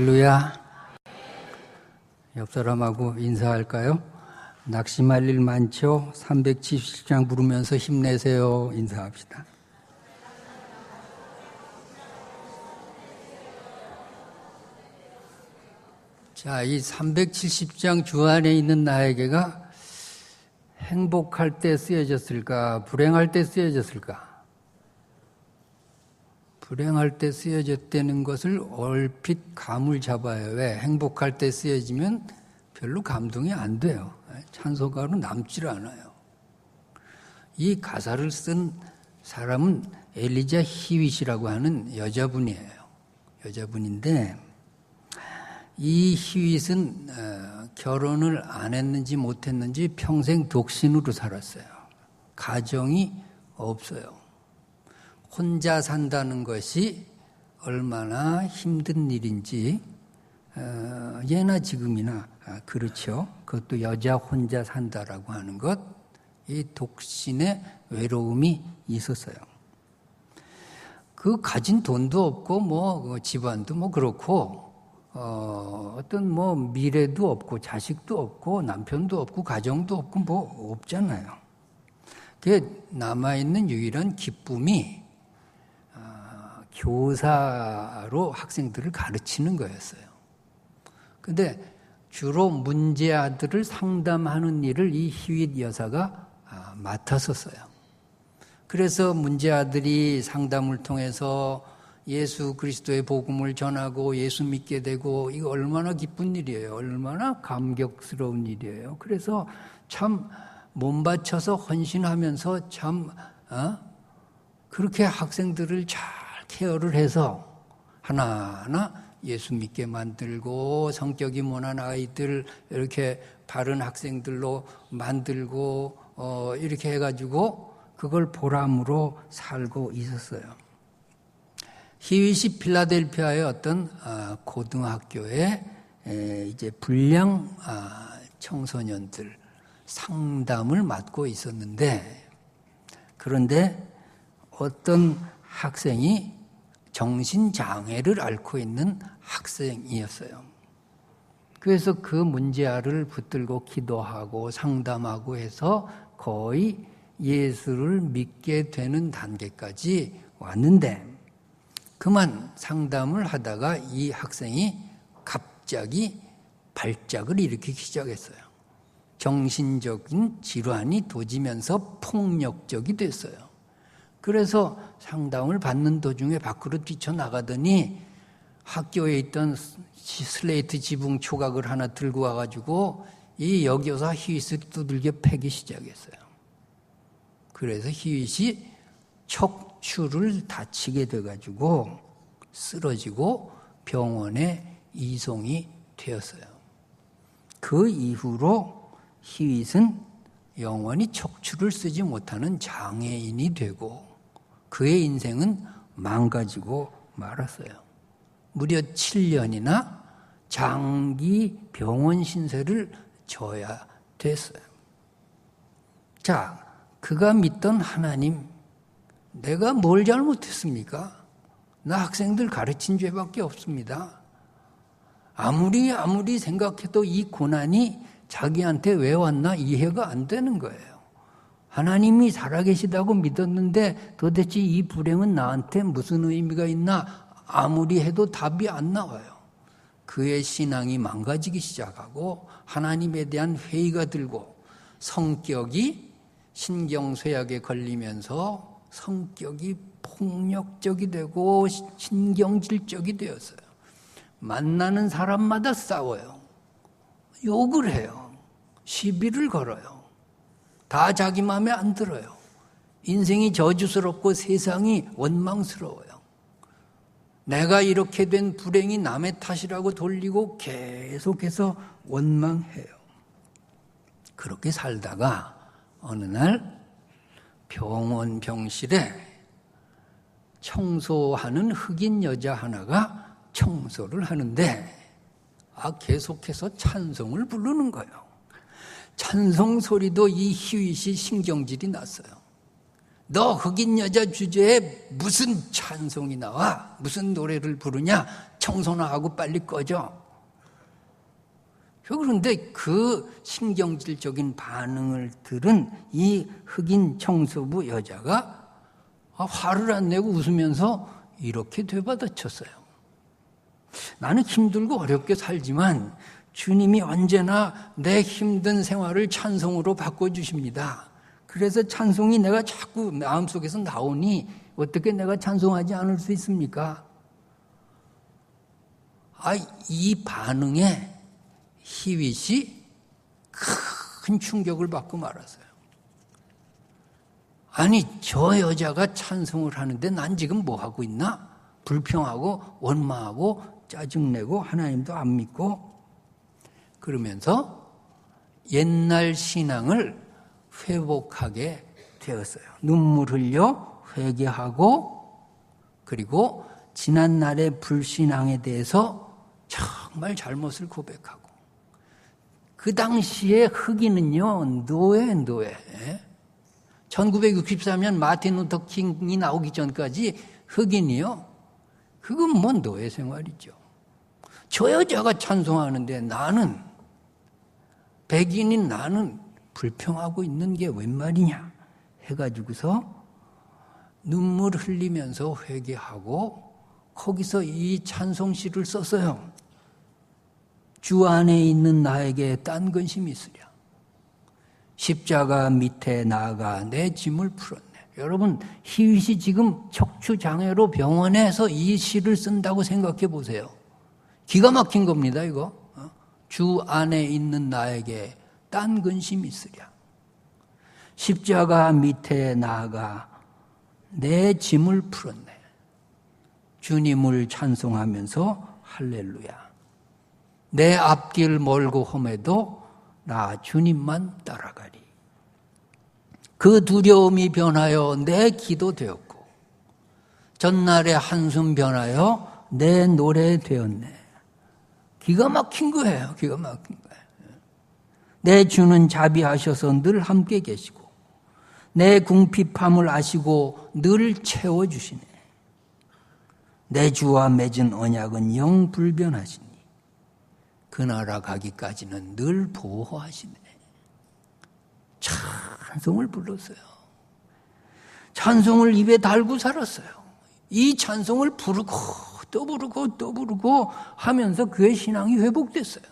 할렐루야. 옆 사람하고 인사할까요? 낙심할 일 많죠? 377장 부르면서 힘내세요. 인사합시다. 자, 이 370장 주안에 있는 나에게가 행복할 때 쓰여졌을까? 불행할 때 쓰여졌을까? 불행할 때 쓰여졌다는 것을 얼핏 감을 잡아요. 왜? 행복할 때 쓰여지면 별로 감동이 안 돼요. 찬송가로 남질 않아요. 이 가사를 쓴 사람은 엘리자 히윗이라고 하는 여자분이에요. 여자분인데 이 히윗은 결혼을 안 했는지 못 했는지 평생 독신으로 살았어요. 가정이 없어요. 혼자 산다는 것이 얼마나 힘든 일인지 예나 지금이나 그렇죠. 그것도 여자 혼자 산다라고 하는 것, 이 독신의 외로움이 있었어요. 그 가진 돈도 없고 뭐 집안도 뭐 그렇고 어떤 뭐 미래도 없고 자식도 없고 남편도 없고 가정도 없고 뭐 없잖아요. 그 남아있는 유일한 기쁨이 교사로 학생들을 가르치는 거였어요. 근데 주로 문제 아들을 상담하는 일을 이 히윗 여사가 맡았었어요. 그래서 문제 아들이 상담을 통해서 예수 그리스도의 복음을 전하고 예수 믿게 되고 이거 얼마나 기쁜 일이에요. 얼마나 감격스러운 일이에요. 그래서 참 몸바쳐서 헌신하면서 참 그렇게 학생들을 잘 케어를 해서 하나하나 예수 믿게 만들고 성격이 모난 아이들 이렇게 바른 학생들로 만들고 이렇게 해가지고 그걸 보람으로 살고 있었어요. 히윗이 필라델피아의 어떤 고등학교에 이제 불량 청소년들 상담을 맡고 있었는데 그런데 어떤 학생이 정신장애를 앓고 있는 학생이었어요. 그래서 그 문제아를 붙들고 기도하고 상담하고 해서 거의 예수를 믿게 되는 단계까지 왔는데 그만 상담을 하다가 이 학생이 갑자기 발작을 일으키기 시작했어요. 정신적인 질환이 도지면서 폭력적이 됐어요. 그래서 상담을 받는 도중에 밖으로 뛰쳐나가더니 학교에 있던 슬레이트 지붕 조각을 하나 들고 와가지고 이 여교사 히윗을 두들겨 패기 시작했어요. 그래서 히윗이 척추를 다치게 돼가지고 쓰러지고 병원에 이송이 되었어요. 그 이후로 히윗은 영원히 척추를 쓰지 못하는 장애인이 되고 그의 인생은 망가지고 말았어요. 무려 7년이나 장기 병원 신세를 져야 됐어요. 자, 그가 믿던 하나님, 내가 뭘 잘못했습니까? 나 학생들 가르친 죄밖에 없습니다. 아무리 생각해도 이 고난이 자기한테 왜 왔나 이해가 안 되는 거예요. 하나님이 살아계시다고 믿었는데 도대체 이 불행은 나한테 무슨 의미가 있나 아무리 해도 답이 안 나와요. 그의 신앙이 망가지기 시작하고 하나님에 대한 회의가 들고 성격이 신경쇠약에 걸리면서 성격이 폭력적이 되고 신경질적이 되었어요. 만나는 사람마다 싸워요. 욕을 해요. 시비를 걸어요. 다 자기 마음에 안 들어요. 인생이 저주스럽고 세상이 원망스러워요. 내가 이렇게 된 불행이 남의 탓이라고 돌리고 계속해서 원망해요. 그렇게 살다가 어느 날 병원 병실에 청소하는 흑인 여자 하나가 청소를 하는데 계속해서 찬송을 부르는 거예요. 찬송 소리도 이 히윗이 신경질이 났어요. 너 흑인 여자 주제에 무슨 찬송이 나와? 무슨 노래를 부르냐? 청소나 하고 빨리 꺼져. 그런데 그 신경질적인 반응을 들은 이 흑인 청소부 여자가 화를 안 내고 웃으면서 이렇게 되받아쳤어요. 나는 힘들고 어렵게 살지만 주님이 언제나 내 힘든 생활을 찬송으로 바꿔주십니다. 그래서 찬송이 내가 자꾸 마음속에서 나오니 어떻게 내가 찬송하지 않을 수 있습니까? 이 반응에 히윗이 큰 충격을 받고 말았어요. 아니, 저 여자가 찬송을 하는데 난 지금 뭐 하고 있나? 불평하고 원망하고 짜증내고 하나님도 안 믿고 그러면서 옛날 신앙을 회복하게 되었어요. 눈물 흘려 회개하고 그리고 지난날의 불신앙에 대해서 정말 잘못을 고백하고 그 당시에 흑인은요 노예 1964년 마틴 루터 킹이 나오기 전까지 흑인이요 그건 뭐 노예 생활이죠. 저 여자가 찬송하는데 나는 백인인 나는 불평하고 있는 게 웬 말이냐 해가지고서 눈물 흘리면서 회개하고 거기서 이 찬송시를 썼어요. 주 안에 있는 나에게 딴 근심이 있으랴. 십자가 밑에 나아가 내 짐을 풀었네. 여러분 히윗이 지금 척추장애로 병원에서 이 시를 쓴다고 생각해 보세요. 기가 막힌 겁니다 이거. 주 안에 있는 나에게 딴 근심이 있으랴. 십자가 밑에 나아가 내 짐을 풀었네. 주님을 찬송하면서 할렐루야. 내 앞길 멀고 험해도 나 주님만 따라가리. 그 두려움이 변하여 내 기도 되었고 전날의 한숨 변하여 내 노래 되었네. 기가 막힌 거예요. 기가 막힌 거예요. 내 주는 자비하셔서 늘 함께 계시고 내 궁핍함을 아시고 늘 채워주시네. 내 주와 맺은 언약은 영 불변하시니 그 나라 가기까지는 늘 보호하시네. 찬송을 불렀어요. 찬송을 입에 달고 살았어요. 이 찬송을 부르고 또 부르고 또 부르고 하면서 그의 신앙이 회복됐어요.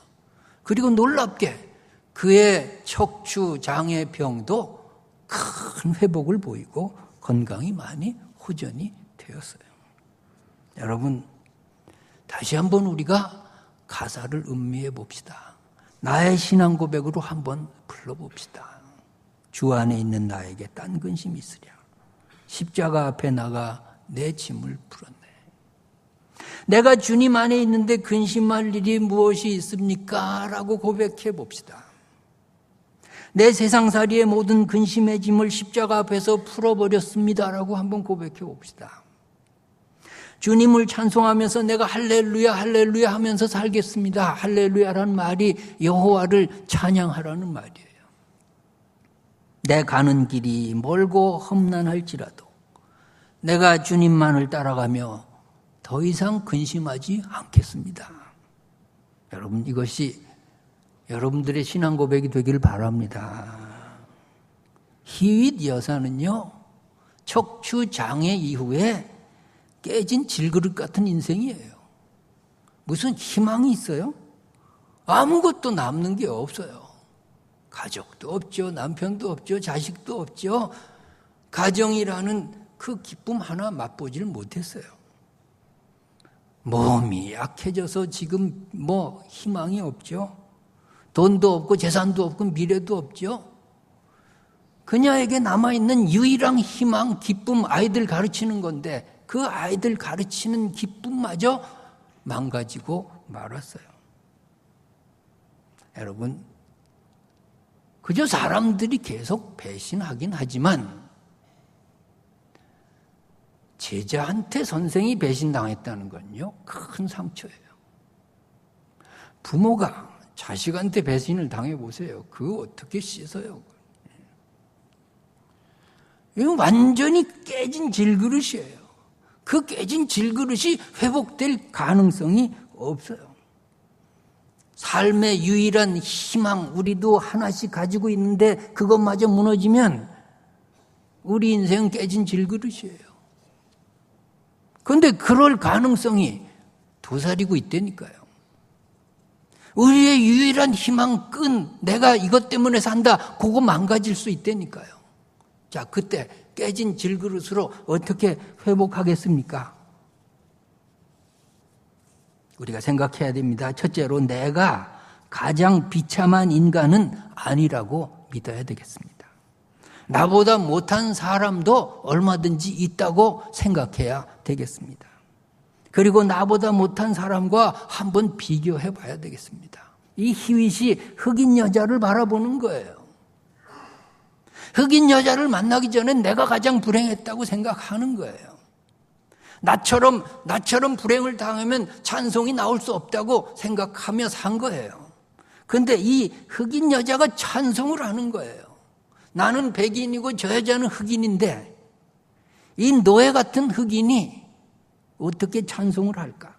그리고 놀랍게 그의 척추 장애 병도 큰 회복을 보이고 건강이 많이 호전이 되었어요. 여러분 다시 한번 우리가 가사를 음미해 봅시다. 나의 신앙 고백으로 한번 불러봅시다. 주 안에 있는 나에게 딴 근심이 있으랴. 십자가 앞에 나가 내 짐을 풀었네. 내가 주님 안에 있는데 근심할 일이 무엇이 있습니까? 라고 고백해 봅시다. 내 세상살이의 모든 근심의 짐을 십자가 앞에서 풀어버렸습니다. 라고 한번 고백해 봅시다. 주님을 찬송하면서 내가 할렐루야 할렐루야 하면서 살겠습니다. 할렐루야라는 말이 여호와를 찬양하라는 말이에요. 내 가는 길이 멀고 험난할지라도 내가 주님만을 따라가며 더 이상 근심하지 않겠습니다. 여러분 이것이 여러분들의 신앙 고백이 되기를 바랍니다. 히윗 여사는요 척추 장애 이후에 깨진 질그릇 같은 인생이에요. 무슨 희망이 있어요? 아무것도 남는 게 없어요. 가족도 없죠. 남편도 없죠. 자식도 없죠. 가정이라는 그 기쁨 하나 맛보지를 못했어요. 몸이 약해져서 지금 뭐 희망이 없죠. 돈도 없고 재산도 없고 미래도 없죠. 그녀에게 남아있는 유일한 희망, 기쁨, 아이들 가르치는 건데 그 아이들 가르치는 기쁨마저 망가지고 말았어요. 여러분, 그저 사람들이 계속 배신하긴 하지만 제자한테 선생이 배신당했다는 건요, 큰 상처예요. 부모가 자식한테 배신을 당해보세요. 그거 어떻게 씻어요? 이건 완전히 깨진 질그릇이에요. 그 깨진 질그릇이 회복될 가능성이 없어요. 삶의 유일한 희망, 우리도 하나씩 가지고 있는데 그것마저 무너지면 우리 인생은 깨진 질그릇이에요. 그런데 그럴 가능성이 도사리고 있다니까요. 우리의 유일한 희망끈, 내가 이것 때문에 산다, 그거 망가질 수 있다니까요. 자, 그때 깨진 질그릇으로 어떻게 회복하겠습니까? 우리가 생각해야 됩니다. 첫째로, 내가 가장 비참한 인간은 아니라고 믿어야 되겠습니다. 나보다 못한 사람도 얼마든지 있다고 생각해야 되겠습니다. 그리고 나보다 못한 사람과 한번 비교해 봐야 되겠습니다. 이 히윗이 흑인 여자를 바라보는 거예요. 흑인 여자를 만나기 전에 내가 가장 불행했다고 생각하는 거예요. 나처럼 불행을 당하면 찬송이 나올 수 없다고 생각하며 산 거예요. 그런데 이 흑인 여자가 찬송을 하는 거예요. 나는 백인이고 저 여자는 흑인인데 이 노예 같은 흑인이 어떻게 찬송을 할까?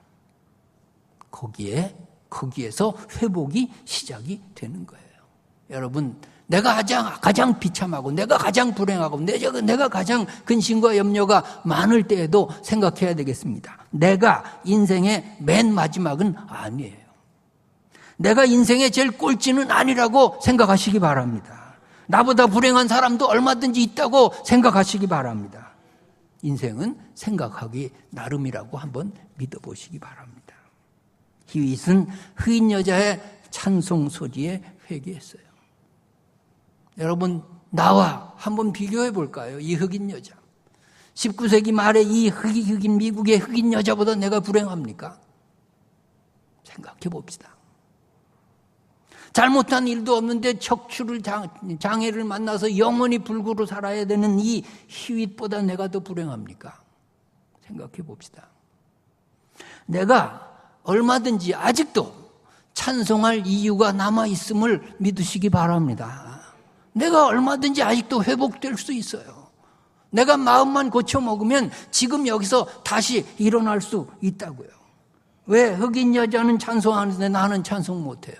거기에서 회복이 시작이 되는 거예요. 여러분, 내가 가장 비참하고 내가 가장 불행하고 내가 가장 근심과 염려가 많을 때에도 생각해야 되겠습니다. 내가 인생의 맨 마지막은 아니에요. 내가 인생의 제일 꼴찌는 아니라고 생각하시기 바랍니다. 나보다 불행한 사람도 얼마든지 있다고 생각하시기 바랍니다. 인생은 생각하기 나름이라고 한번 믿어보시기 바랍니다. 히윗은 흑인 여자의 찬송 소리에 회개했어요. 여러분, 나와 한번 비교해 볼까요? 이 흑인 여자. 19세기 말에 이 흑인 미국의 흑인 여자보다 내가 불행합니까? 생각해 봅시다. 잘못한 일도 없는데 척추를 장애를 만나서 영원히 불구로 살아야 되는 이 히윗보다 내가 더 불행합니까? 생각해 봅시다. 내가 얼마든지 아직도 찬송할 이유가 남아있음을 믿으시기 바랍니다. 내가 얼마든지 아직도 회복될 수 있어요. 내가 마음만 고쳐먹으면 지금 여기서 다시 일어날 수 있다고요. 왜 흑인 여자는 찬송하는데 나는 찬송 못해요?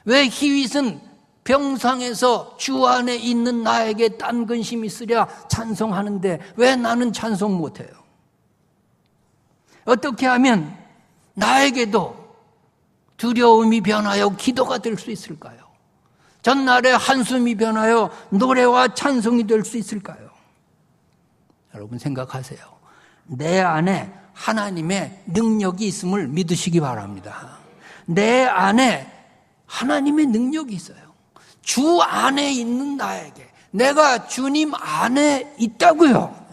왜 히윗은 병상에서 주 안에 있는 나에게 딴 근심이 있으랴 찬송하는데 왜 나는 찬송 못해요? 어떻게 하면 나에게도 두려움이 변하여 기도가 될 수 있을까요? 전날에 한숨이 변하여 노래와 찬송이 될 수 있을까요? 여러분 생각하세요. 내 안에 하나님의 능력이 있음을 믿으시기 바랍니다. 내 안에 하나님의 능력이 있어요. 주 안에 있는 나에게 내가 주님 안에 있다고요.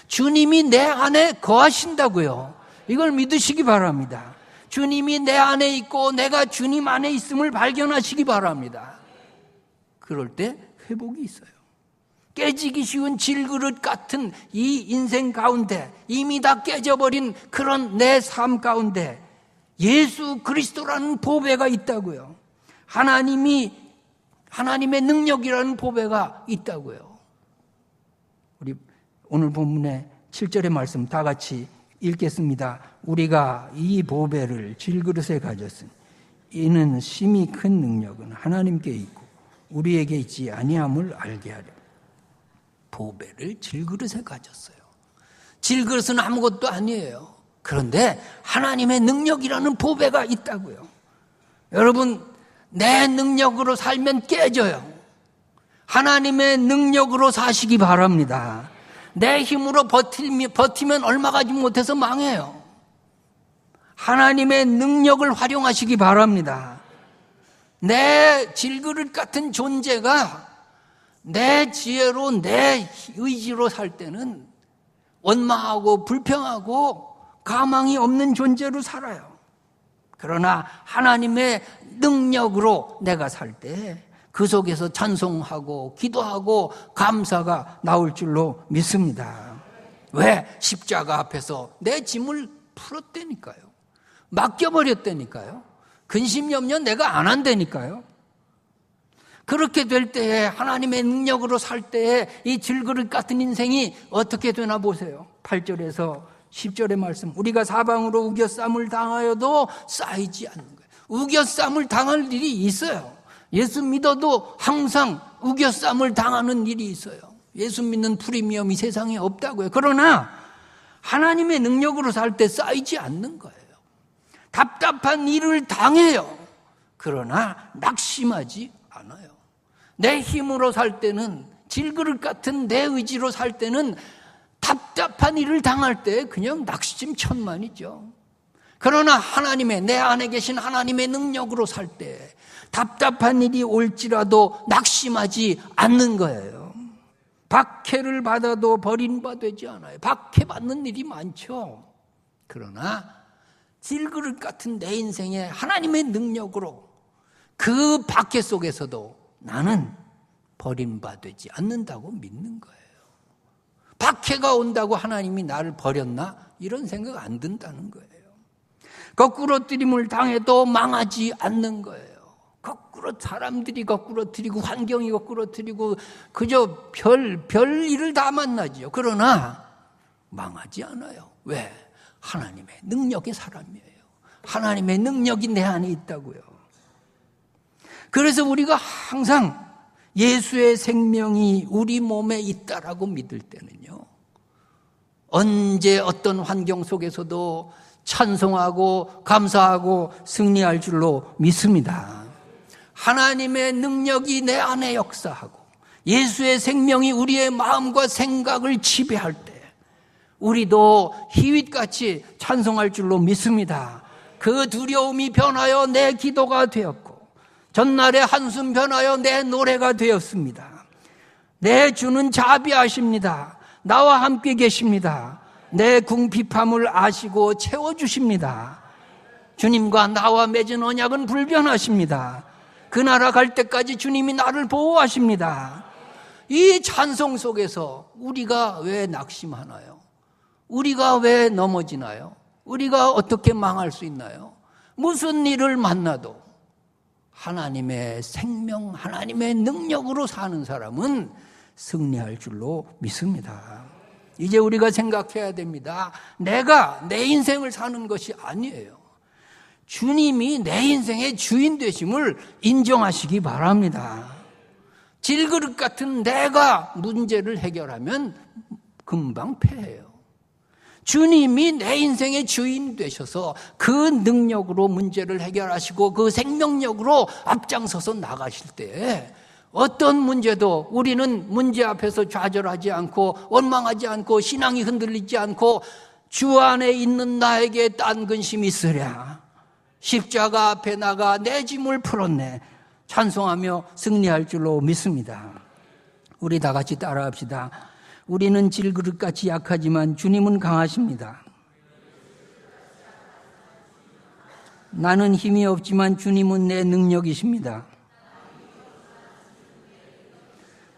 주님이 내 안에 거하신다고요. 이걸 믿으시기 바랍니다. 주님이 내 안에 있고 내가 주님 안에 있음을 발견하시기 바랍니다. 그럴 때 회복이 있어요. 깨지기 쉬운 질그릇 같은 이 인생 가운데 이미 다 깨져버린 그런 내 삶 가운데 예수 그리스도라는 보배가 있다고요. 하나님의 능력이라는 보배가 있다고요. 우리 오늘 본문의 7절의 말씀 다 같이 읽겠습니다. 우리가 이 보배를 질그릇에 가졌으니 이는 심히 큰 능력은 하나님께 있고 우리에게 있지 아니함을 알게 하려. 보배를 질그릇에 가졌어요. 질그릇은 아무것도 아니에요. 그런데 하나님의 능력이라는 보배가 있다고요. 여러분, 내 능력으로 살면 깨져요. 하나님의 능력으로 사시기 바랍니다. 내 힘으로 버티면 얼마 가지 못해서 망해요. 하나님의 능력을 활용하시기 바랍니다. 내 질그릇 같은 존재가 내 지혜로 내 의지로 살 때는 원망하고 불평하고 가망이 없는 존재로 살아요. 그러나 하나님의 능력으로 내가 살 때 그 속에서 찬송하고 기도하고 감사가 나올 줄로 믿습니다. 왜? 십자가 앞에서 내 짐을 풀었다니까요. 맡겨버렸다니까요. 근심 염려 내가 안 한다니까요. 그렇게 될 때에, 하나님의 능력으로 살 때에 이 질그릇 같은 인생이 어떻게 되나 보세요. 8절에서 10절의 말씀. 우리가 사방으로 우겨쌈을 당하여도 쌓이지 않는 거예요. 우겨쌈을 당할 일이 있어요. 예수 믿어도 항상 우겨쌈을 당하는 일이 있어요. 예수 믿는 프리미엄이 세상에 없다고요. 그러나 하나님의 능력으로 살 때 쌓이지 않는 거예요. 답답한 일을 당해요. 그러나 낙심하지 않아요. 내 힘으로 살 때는, 질그릇 같은 내 의지로 살 때는 답답한 일을 당할 때 그냥 낙심천만이죠. 그러나 하나님의, 내 안에 계신 하나님의 능력으로 살 때 답답한 일이 올지라도 낙심하지 않는 거예요. 박해를 받아도 버림받지 않아요. 박해받는 일이 많죠. 그러나 질그릇 같은 내 인생에 하나님의 능력으로 그 박해 속에서도 나는 버림받지 않는다고 믿는 거예요. 박해가 온다고 하나님이 나를 버렸나? 이런 생각 안 든다는 거예요. 거꾸로뜨림을 당해도 망하지 않는 거예요. 거꾸로 사람들이 거꾸로뜨리고 환경이 거꾸로뜨리고 그저 별 일을 다 만나죠. 그러나 망하지 않아요. 왜? 하나님의 능력의 사람이에요. 하나님의 능력이 내 안에 있다고요. 그래서 우리가 항상 예수의 생명이 우리 몸에 있다라고 믿을 때는요, 언제 어떤 환경 속에서도 찬송하고 감사하고 승리할 줄로 믿습니다. 하나님의 능력이 내 안에 역사하고 예수의 생명이 우리의 마음과 생각을 지배할 때 우리도 희윗같이 찬송할 줄로 믿습니다. 그 두려움이 변하여 내 기도가 되었고 전날의 한숨 변하여 내 노래가 되었습니다. 내 주는 자비하십니다. 나와 함께 계십니다. 내 궁핍함을 아시고 채워주십니다. 주님과 나와 맺은 언약은 불변하십니다. 그 나라 갈 때까지 주님이 나를 보호하십니다. 이 찬송 속에서 우리가 왜 낙심하나요? 우리가 왜 넘어지나요? 우리가 어떻게 망할 수 있나요? 무슨 일을 만나도 하나님의 생명, 하나님의 능력으로 사는 사람은 승리할 줄로 믿습니다. 이제 우리가 생각해야 됩니다. 내가 내 인생을 사는 것이 아니에요. 주님이 내 인생의 주인 되심을 인정하시기 바랍니다. 질그릇 같은 내가 문제를 해결하면 금방 패해요. 주님이 내 인생의 주인 되셔서 그 능력으로 문제를 해결하시고 그 생명력으로 앞장서서 나가실 때 어떤 문제도 우리는 문제 앞에서 좌절하지 않고 원망하지 않고 신앙이 흔들리지 않고 주 안에 있는 나에게 딴 근심이 있으랴. 십자가 앞에 나가 내 짐을 풀었네. 찬송하며 승리할 줄로 믿습니다. 우리 다 같이 따라합시다. 우리는 질그릇같이 약하지만 주님은 강하십니다. 나는 힘이 없지만 주님은 내 능력이십니다.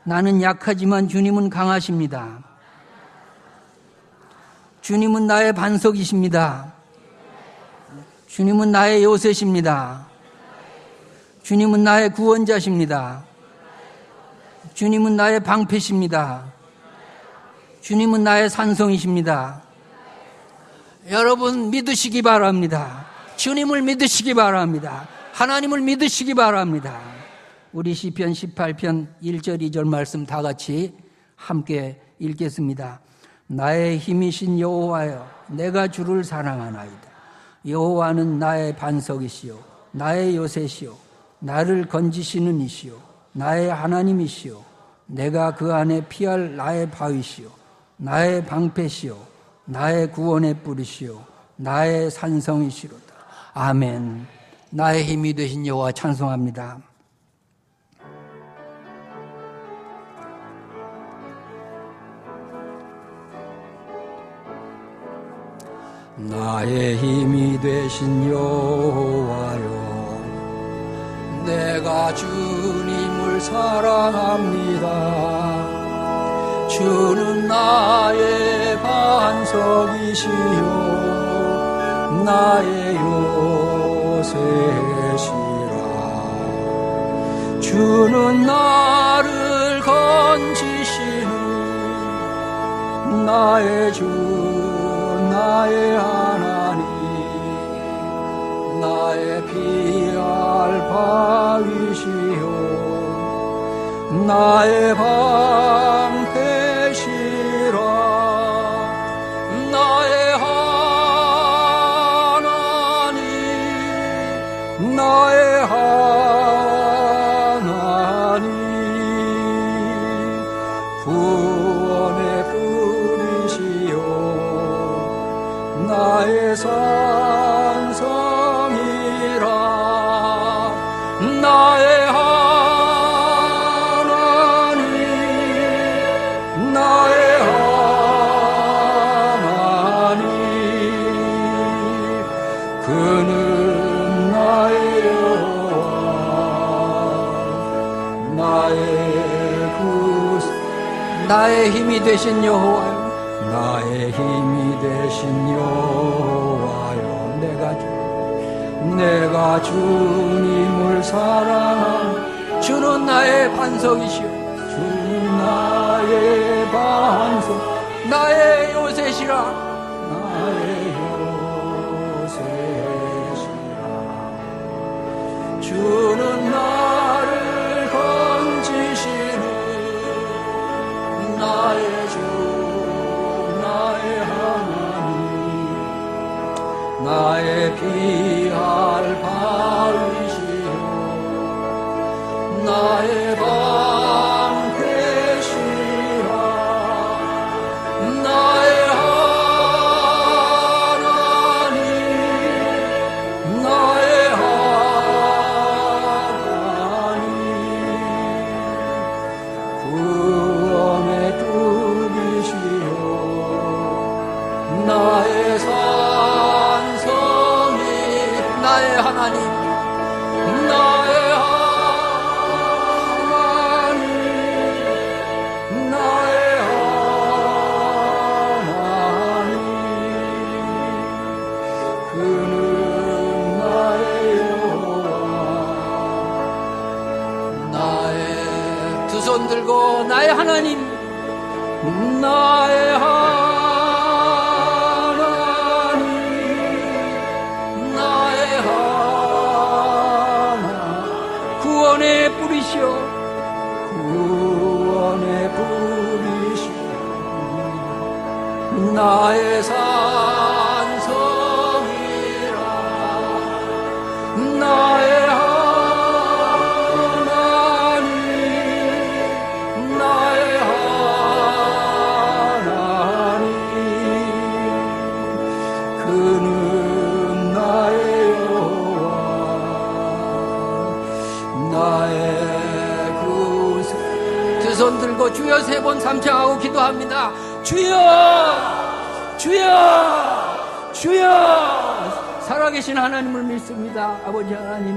나는 약하지만 주님은 강하십니다. 주님은 나의 반석이십니다. 주님은 나의 요새십니다. 주님은 나의 구원자십니다. 주님은 나의 방패십니다. 주님은 나의 산성이십니다. 여러분 믿으시기 바랍니다. 주님을 믿으시기 바랍니다. 하나님을 믿으시기 바랍니다. 우리 시편 18편 1절 2절 말씀 다 같이 함께 읽겠습니다. 나의 힘이신 여호와여, 내가 주를 사랑하나이다. 여호와는 나의 반석이시요 나의 요새시요 나를 건지시는 이시요 나의 하나님이시요 내가 그 안에 피할 나의 바위시요 나의 방패시요 나의 구원의 뿌리시요 나의 산성이시로다. 아멘. 나의 힘이 되신 여호와 찬송합니다. 나의 힘이 되신 여호와여, 내가 주님을 사랑합니다. 주는 나의 반석이시요 나의 요새시라. 주는 나를 건지시는 나의 주 나의 하나님 나의 피할 바위시요 나의 방패시라 나의 하나님 나의 하나님 구원의 뿌리시요 나의 산성이라 나의 하나님 나의 하나님 그는 나의 여호와 나의 구속 나의 힘이 되신 여호와요 나의 힘이 되신 여호와요 내가 주님을 사랑하는 주는 나의 반석이시오 주는 나의 반석 나의 요새시라 나의 요새시라 주는 나를 건지시는 나의 주 나의 하나님 나의 피할 바위시오 나의 방패시라 나의 하나님 나의 하나님 구원의 뚝이시오 나의 산성이 나의 하나님 나의 하나님 나의 하나님 그는 나의 여호와 나의 두 손 들고 나의 하나님 나의 하나님 나의 하나님 구원의 뿌리시오 구원의 뿌리시오 나의 산성이라 나의 하나님 나의 하나님 그는 나의 여호와 나의 구세 두 손 들고 주여 세 번 삼창하고 기도합니다. 주여 주여 주여 살아계신 하나님을 믿습니다. 아버지 하나님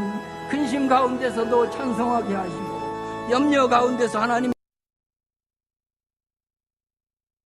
근심 가운데서도 찬송하게 하시고 염려 가운데서 하나님